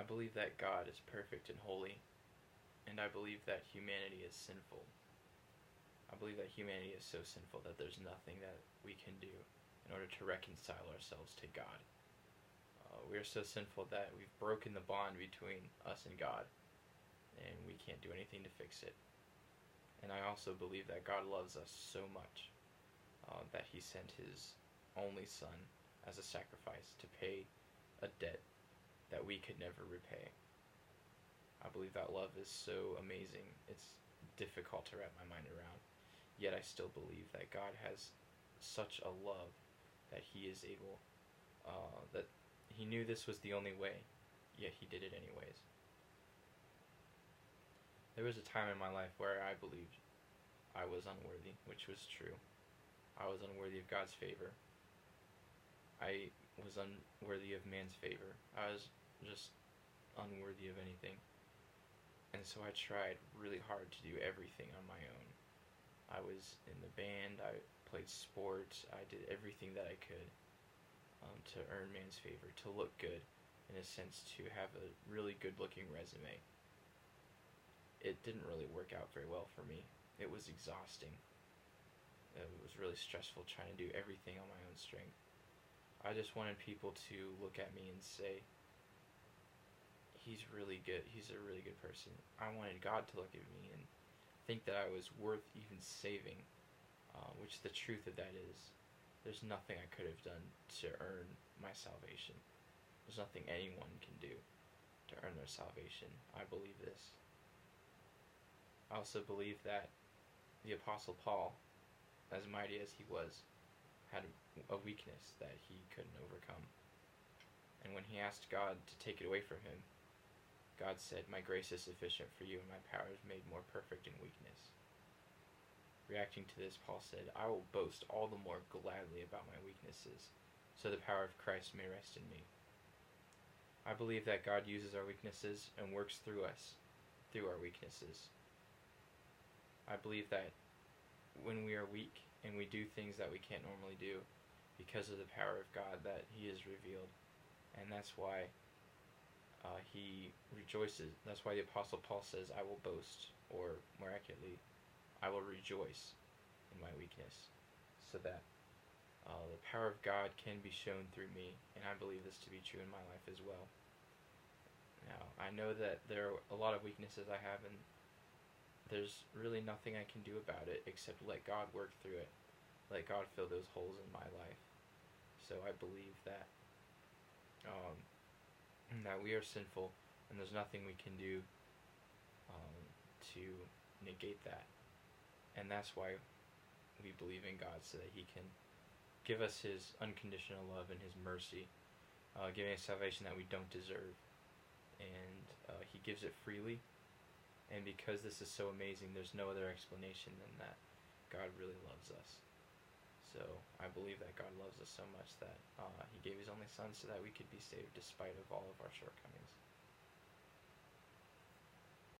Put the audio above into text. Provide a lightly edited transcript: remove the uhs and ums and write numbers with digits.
I believe that God is perfect and holy, and I believe that humanity is sinful. I believe that humanity is so sinful that there's nothing that we can do in order to reconcile ourselves to God. We are so sinful that we've broken the bond between us and God, and we can't do anything to fix it. And I also believe that God loves us so much that He sent His only Son as a sacrifice to pay a debt that we could never repay. I believe that love is so amazing, it's difficult to wrap my mind around. Yet I still believe that God has such a love that He is able, that He knew this was the only way, yet He did it anyways. There was a time in my life where I believed I was unworthy, which was true. I was unworthy of God's favor. I was unworthy of man's favor. I was just unworthy of anything. And so I tried really hard to do everything on my own. I was in the band, I played sports, I did everything that I could to earn man's favor, to look good, in a sense, to have a really good looking resume. It didn't really work out very well for me. It was exhausting. It was really stressful trying to do everything on my own strength. I just wanted people to look at me and say, he's really good, he's a really good person. I wanted God to look at me and think that I was worth even saving, which the truth of that is, there's nothing I could have done to earn my salvation. There's nothing anyone can do to earn their salvation. I believe this. I also believe that the Apostle Paul, as mighty as he was, had a weakness that he couldn't overcome. And when he asked God to take it away from him, God said, "My grace is sufficient for you, and my power is made more perfect in weakness." Reacting to this, Paul said, "I will boast all the more gladly about my weaknesses, so the power of Christ may rest in me." I believe that God uses our weaknesses and works through us, through our weaknesses. I believe that when we are weak and we do things that we can't normally do, because of the power of God that He is revealed. And that's why He rejoices. That's why the Apostle Paul says, "I will boast," or more accurately, "I will rejoice in my weakness," so that the power of God can be shown through me, and I believe this to be true in my life as well. Now, I know that there are a lot of weaknesses I have, and there's really nothing I can do about it except let God work through it. Let God fill those holes in my life. So I believe that that we are sinful, and there's nothing we can do to negate that. And that's why we believe in God, so that He can give us His unconditional love and His mercy, giving us salvation that we don't deserve. And He gives it freely. And because this is so amazing, there's no other explanation than that God really loves us. So I believe that God loves us so much that He gave His only Son so that we could be saved despite of all of our shortcomings.